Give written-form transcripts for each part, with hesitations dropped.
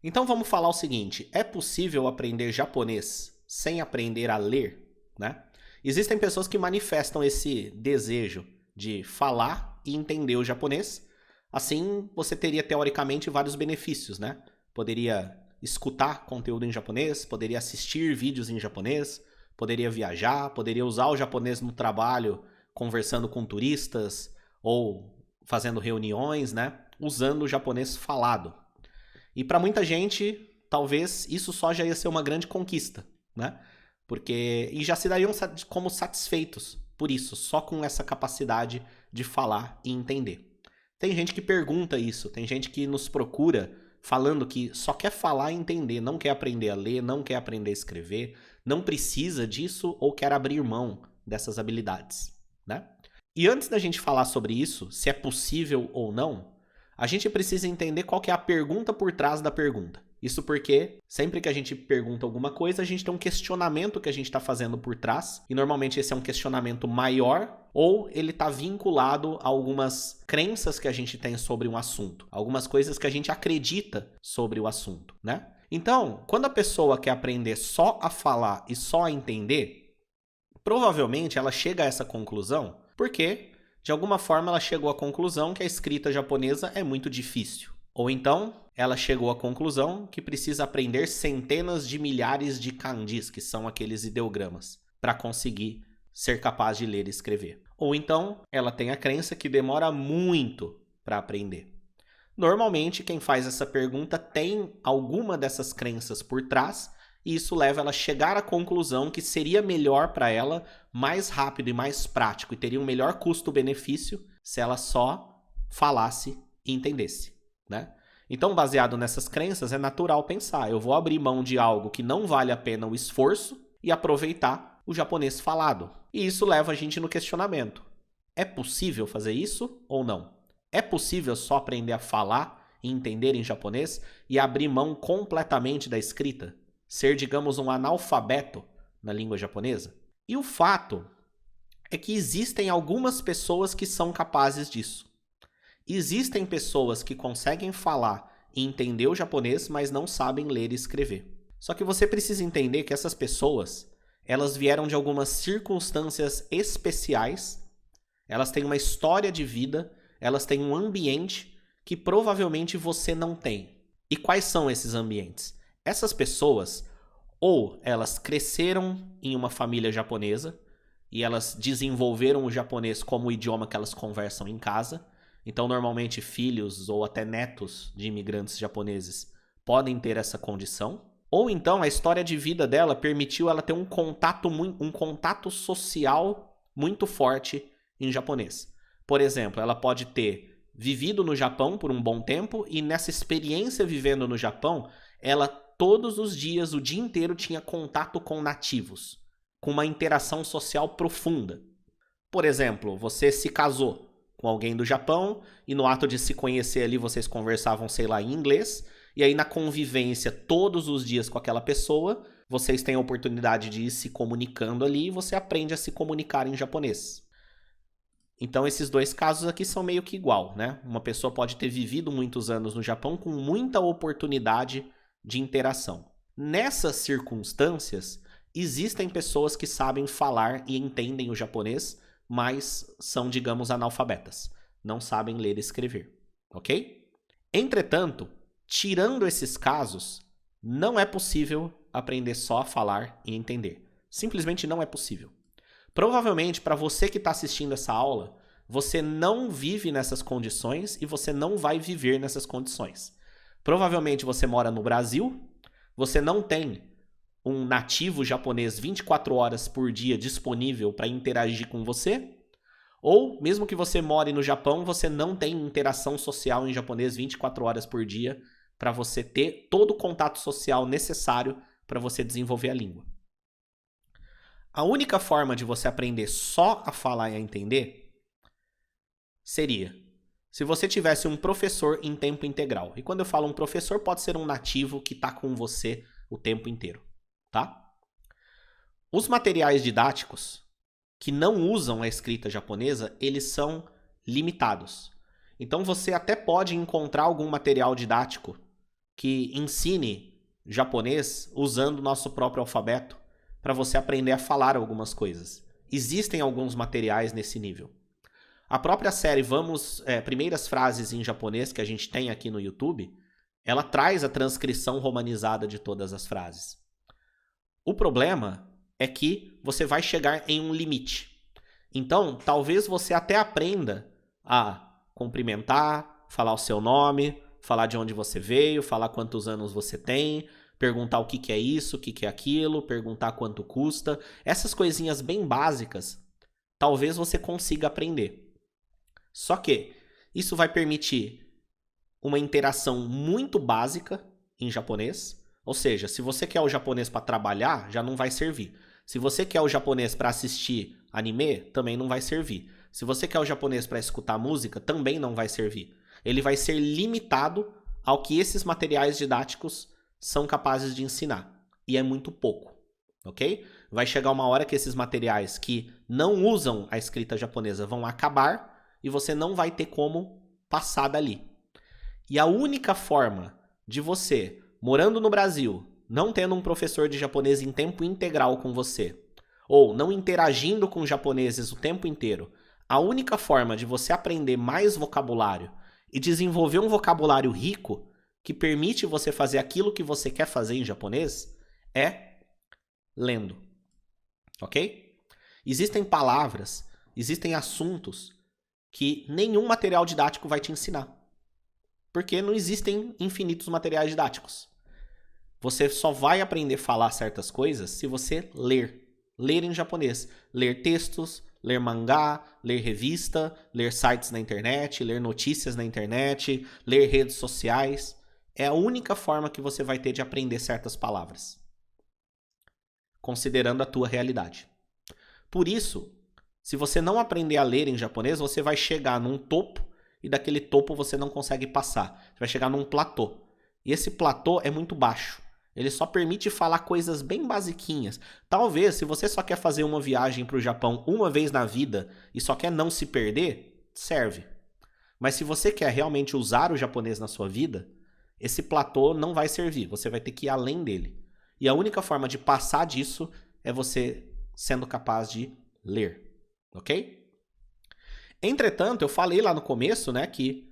Então vamos falar o seguinte, é possível aprender japonês sem aprender a ler, né? Existem pessoas que manifestam esse desejo de falar e entender o japonês. Assim, você teria teoricamente vários benefícios, né? Poderia escutar conteúdo em japonês, poderia assistir vídeos em japonês, poderia viajar, poderia usar o japonês no trabalho, conversando com turistas ou fazendo reuniões, né? Usando o japonês falado. E para muita gente, talvez isso só já ia ser uma grande conquista, né? E já se dariam como satisfeitos por isso, só com essa capacidade de falar e entender. Tem gente que pergunta isso, tem gente que nos procura falando que só quer falar e entender, não quer aprender a ler, não quer aprender a escrever, não precisa disso ou quer abrir mão dessas habilidades, né? E antes da gente falar sobre isso, se é possível ou não, a gente precisa entender qual que é a pergunta por trás da pergunta. Isso porque sempre que a gente pergunta alguma coisa, a gente tem um questionamento que a gente está fazendo por trás. E normalmente esse é um questionamento maior ou ele está vinculado a algumas crenças que a gente tem sobre um assunto. Algumas coisas que a gente acredita sobre o assunto, né? Então, quando a pessoa quer aprender só a falar e só a entender, provavelmente ela chega a essa conclusão porque de alguma forma ela chegou à conclusão que a escrita japonesa é muito difícil. Ou então, ela chegou à conclusão que precisa aprender centenas de milhares de kanjis, que são aqueles ideogramas, para conseguir ser capaz de ler e escrever. Ou então, ela tem a crença que demora muito para aprender. Normalmente, quem faz essa pergunta tem alguma dessas crenças por trás, e isso leva ela a chegar à conclusão que seria melhor para ela, mais rápido e mais prático, e teria um melhor custo-benefício se ela só falasse e entendesse, né? Então, baseado nessas crenças, é natural pensar, eu vou abrir mão de algo que não vale a pena o esforço e aproveitar o japonês falado. E isso leva a gente no questionamento. É possível fazer isso ou não? É possível só aprender a falar e entender em japonês e abrir mão completamente da escrita? Ser, digamos, um analfabeto na língua japonesa? E o fato é que existem algumas pessoas que são capazes disso. Existem pessoas que conseguem falar e entender o japonês, mas não sabem ler e escrever. Só que você precisa entender que essas pessoas, elas vieram de algumas circunstâncias especiais, elas têm uma história de vida, elas têm um ambiente que provavelmente você não tem. E quais são esses ambientes? Essas pessoas, ou elas cresceram em uma família japonesa e elas desenvolveram o japonês como o idioma que elas conversam em casa. Então, normalmente, filhos ou até netos de imigrantes japoneses podem ter essa condição. Ou então, a história de vida dela permitiu ela ter um contato social muito forte em japonês. Por exemplo, ela pode ter vivido no Japão por um bom tempo e nessa experiência vivendo no Japão, ela todos os dias, o dia inteiro, tinha contato com nativos, com uma interação social profunda. Por exemplo, você se casou com alguém do Japão e no ato de se conhecer ali vocês conversavam, sei lá, em inglês, e aí na convivência todos os dias com aquela pessoa, vocês têm a oportunidade de ir se comunicando ali e você aprende a se comunicar em japonês. Então esses dois casos aqui são meio que igual, né? Uma pessoa pode ter vivido muitos anos no Japão com muita oportunidade de interação. Nessas circunstâncias, existem pessoas que sabem falar e entendem o japonês, mas são, digamos, analfabetas. Não sabem ler e escrever, ok? Entretanto, tirando esses casos, não é possível aprender só a falar e entender. Simplesmente não é possível. Provavelmente, para você que está assistindo essa aula, você não vive nessas condições e você não vai viver nessas condições. Provavelmente você mora no Brasil, você não tem um nativo japonês 24 horas por dia disponível para interagir com você, ou mesmo que você more no Japão, você não tem interação social em japonês 24 horas por dia para você ter todo o contato social necessário para você desenvolver a língua. A única forma de você aprender só a falar e a entender seria se você tivesse um professor em tempo integral. E quando eu falo um professor, pode ser um nativo que está com você o tempo inteiro, tá? Os materiais didáticos que não usam a escrita japonesa, eles são limitados. Então você até pode encontrar algum material didático que ensine japonês usando o nosso próprio alfabeto para você aprender a falar algumas coisas. Existem alguns materiais nesse nível. A própria série Primeiras Frases em Japonês, que a gente tem aqui no YouTube, ela traz a transcrição romanizada de todas as frases. O problema é que você vai chegar em um limite. Então, talvez você até aprenda a cumprimentar, falar o seu nome, falar de onde você veio, falar quantos anos você tem, perguntar o que é isso, o que é aquilo, perguntar quanto custa. Essas coisinhas bem básicas, talvez você consiga aprender. Só que isso vai permitir uma interação muito básica em japonês. Ou seja, se você quer o japonês para trabalhar, já não vai servir. Se você quer o japonês para assistir anime, também não vai servir. Se você quer o japonês para escutar música, também não vai servir. Ele vai ser limitado ao que esses materiais didáticos são capazes de ensinar. E é muito pouco, ok? Vai chegar uma hora que esses materiais que não usam a escrita japonesa vão acabar e você não vai ter como passar dali. E a única forma de você, morando no Brasil, não tendo um professor de japonês em tempo integral com você, ou não interagindo com japoneses o tempo inteiro, a única forma de você aprender mais vocabulário e desenvolver um vocabulário rico que permite você fazer aquilo que você quer fazer em japonês é lendo. Ok? Existem palavras, existem assuntos que nenhum material didático vai te ensinar. Porque não existem infinitos materiais didáticos. Você só vai aprender a falar certas coisas se você ler. Ler em japonês. Ler textos, ler mangá, ler revista, ler sites na internet, ler notícias na internet, ler redes sociais. É a única forma que você vai ter de aprender certas palavras. Considerando a tua realidade. Por isso, se você não aprender a ler em japonês, você vai chegar num topo e daquele topo você não consegue passar. Você vai chegar num platô. E esse platô é muito baixo. Ele só permite falar coisas bem basiquinhas. Talvez, se você só quer fazer uma viagem para o Japão uma vez na vida e só quer não se perder, serve. Mas se você quer realmente usar o japonês na sua vida, esse platô não vai servir. Você vai ter que ir além dele. E a única forma de passar disso é você sendo capaz de ler. Ok? Entretanto, eu falei lá no começo, né, que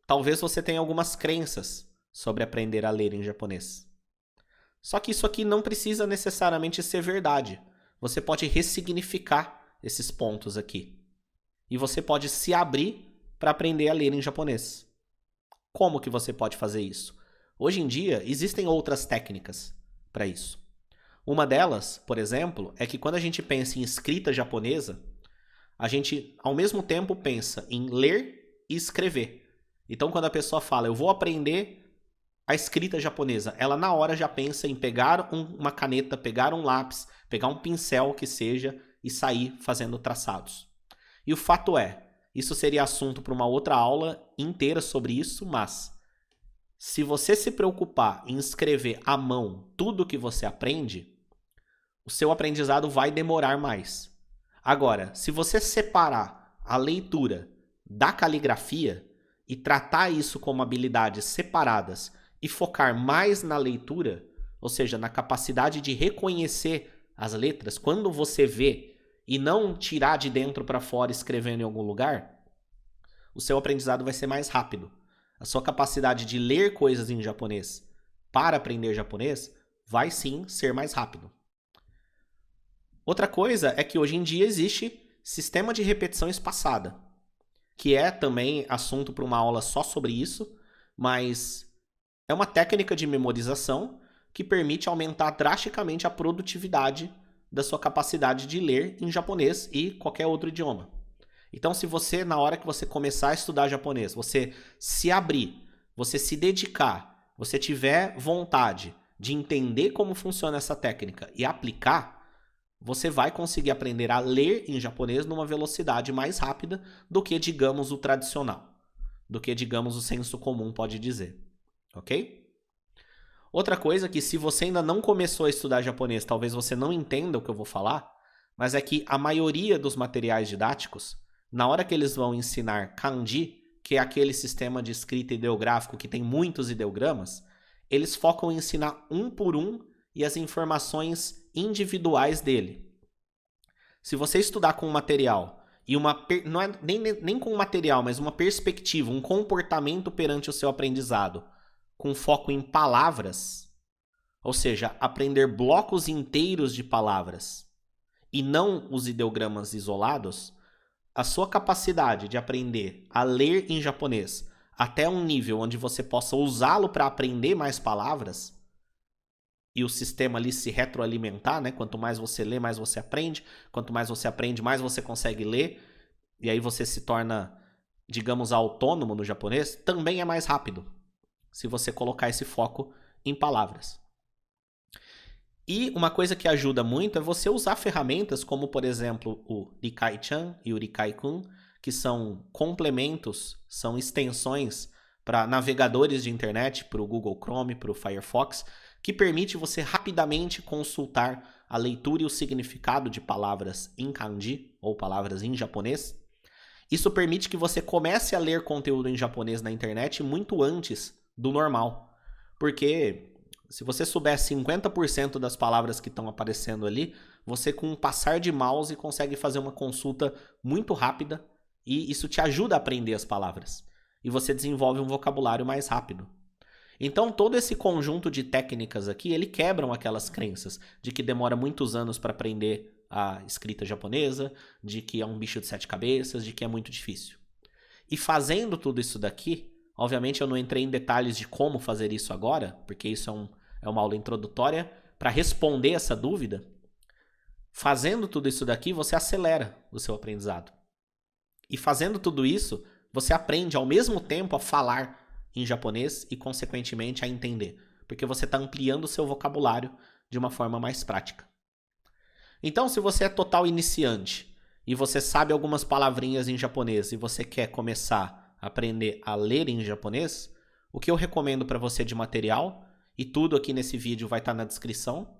talvez você tenha algumas crenças sobre aprender a ler em japonês. Só que isso aqui não precisa necessariamente ser verdade. Você pode ressignificar esses pontos aqui. E você pode se abrir para aprender a ler em japonês. Como que você pode fazer isso? Hoje em dia, existem outras técnicas para isso. Uma delas, por exemplo, é que quando a gente pensa em escrita japonesa, a gente, ao mesmo tempo, pensa em ler e escrever. Então, quando a pessoa fala, eu vou aprender a escrita japonesa, ela na hora já pensa em pegar uma caneta, pegar um lápis, pegar um pincel que seja e sair fazendo traçados. E o fato é, isso seria assunto para uma outra aula inteira sobre isso, mas se você se preocupar em escrever à mão tudo que você aprende, o seu aprendizado vai demorar mais. Agora, se você separar a leitura da caligrafia e tratar isso como habilidades separadas e focar mais na leitura, ou seja, na capacidade de reconhecer as letras quando você vê e não tirar de dentro para fora escrevendo em algum lugar, o seu aprendizado vai ser mais rápido. A sua capacidade de ler coisas em japonês para aprender japonês vai sim ser mais rápido. Outra coisa é que hoje em dia existe sistema de repetição espaçada, que é também assunto para uma aula só sobre isso, mas é uma técnica de memorização que permite aumentar drasticamente a produtividade da sua capacidade de ler em japonês e qualquer outro idioma. Então, se você, na hora que você começar a estudar japonês, você se abrir, você se dedicar, você tiver vontade de entender como funciona essa técnica e aplicar, você vai conseguir aprender a ler em japonês numa velocidade mais rápida do que, digamos, o tradicional. Do que, digamos, o senso comum pode dizer. Ok? Outra coisa que, se você ainda não começou a estudar japonês, talvez você não entenda o que eu vou falar, mas é que a maioria dos materiais didáticos, na hora que eles vão ensinar kanji, que é aquele sistema de escrita ideográfico que tem muitos ideogramas, eles focam em ensinar um por um e as informações individuais dele. Se você estudar com um material e não é nem com um material, mas uma perspectiva, um comportamento perante o seu aprendizado, com foco em palavras, ou seja, aprender blocos inteiros de palavras e não os ideogramas isolados, a sua capacidade de aprender a ler em japonês até um nível onde você possa usá-lo para aprender mais palavras e o sistema ali se retroalimentar, né? Quanto mais você lê, mais você aprende. Quanto mais você aprende, mais você consegue ler. E aí você se torna, digamos, autônomo no japonês. Também é mais rápido se você colocar esse foco em palavras. E uma coisa que ajuda muito é você usar ferramentas como, por exemplo, o Rikai-chan e o Rikai-kun, que são complementos, são extensões para navegadores de internet, para o Google Chrome, para o Firefox, que permite você rapidamente consultar a leitura e o significado de palavras em kanji, ou palavras em japonês. Isso permite que você comece a ler conteúdo em japonês na internet muito antes do normal. Porque se você souber 50% das palavras que estão aparecendo ali, você com um passar de mouse consegue fazer uma consulta muito rápida e isso te ajuda a aprender as palavras. E você desenvolve um vocabulário mais rápido. Então todo esse conjunto de técnicas aqui, ele quebram aquelas crenças de que demora muitos anos para aprender a escrita japonesa, de que é um bicho de 7 cabeças, de que é muito difícil. E fazendo tudo isso daqui, obviamente eu não entrei em detalhes de como fazer isso agora, porque isso é uma aula introdutória para responder essa dúvida. Fazendo tudo isso daqui, você acelera o seu aprendizado. E fazendo tudo isso, você aprende ao mesmo tempo a falar em japonês e, consequentemente, a entender. Porque você está ampliando o seu vocabulário de uma forma mais prática. Então, se você é total iniciante e você sabe algumas palavrinhas em japonês e você quer começar a aprender a ler em japonês, o que eu recomendo para você de material, e tudo aqui nesse vídeo vai estar na descrição,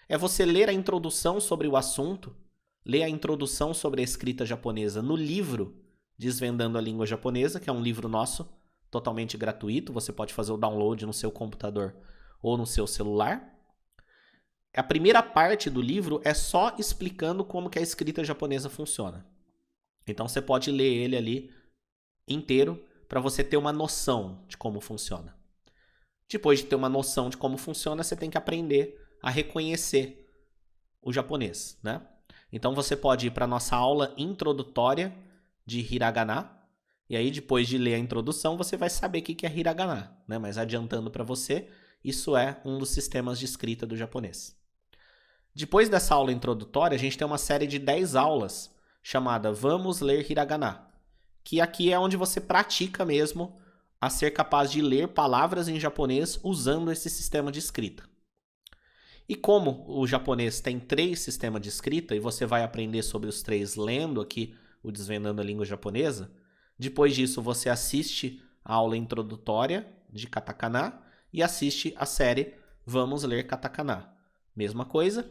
é você ler a introdução sobre o assunto, ler a introdução sobre a escrita japonesa no livro Desvendando a Língua Japonesa, que é um livro nosso, totalmente gratuito, você pode fazer o download no seu computador ou no seu celular. A primeira parte do livro é só explicando como que a escrita japonesa funciona. Então você pode ler ele ali inteiro para você ter uma noção de como funciona. Depois de ter uma noção de como funciona, você tem que aprender a reconhecer o japonês, né? Então você pode ir para a nossa aula introdutória de hiragana. E aí, depois de ler a introdução, você vai saber o que é hiragana, né? Mas adiantando para você, isso é um dos sistemas de escrita do japonês. Depois dessa aula introdutória, a gente tem uma série de 10 aulas chamada Vamos Ler Hiragana, que aqui é onde você pratica mesmo a ser capaz de ler palavras em japonês usando esse sistema de escrita. E como o japonês tem 3 sistemas de escrita, e você vai aprender sobre os 3 lendo aqui o Desvendando a Língua Japonesa, depois disso, você assiste a aula introdutória de katakana e assiste a série Vamos Ler Katakana. Mesma coisa.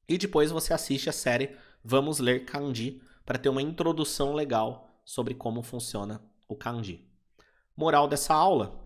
E depois você assiste a série Vamos Ler Kanji para ter uma introdução legal sobre como funciona o kanji. Moral dessa aula: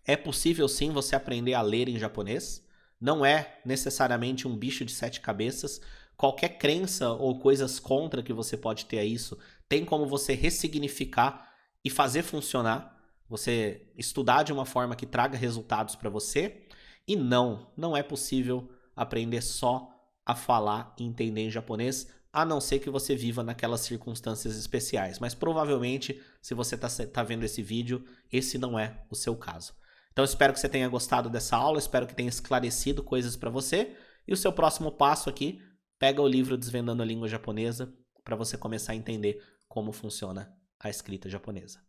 é possível sim você aprender a ler em japonês. Não é necessariamente um bicho de 7 cabeças. Qualquer crença ou coisas contra que você pode ter a isso, tem como você ressignificar e fazer funcionar. Você estudar de uma forma que traga resultados para você. E não é possível aprender só a falar e entender em japonês, a não ser que você viva naquelas circunstâncias especiais. Mas provavelmente, se você tá vendo esse vídeo, esse não é o seu caso. Então espero que você tenha gostado dessa aula, espero que tenha esclarecido coisas para você. E o seu próximo passo aqui, pega o livro Desvendando a Língua Japonesa para você começar a entender como funciona a escrita japonesa.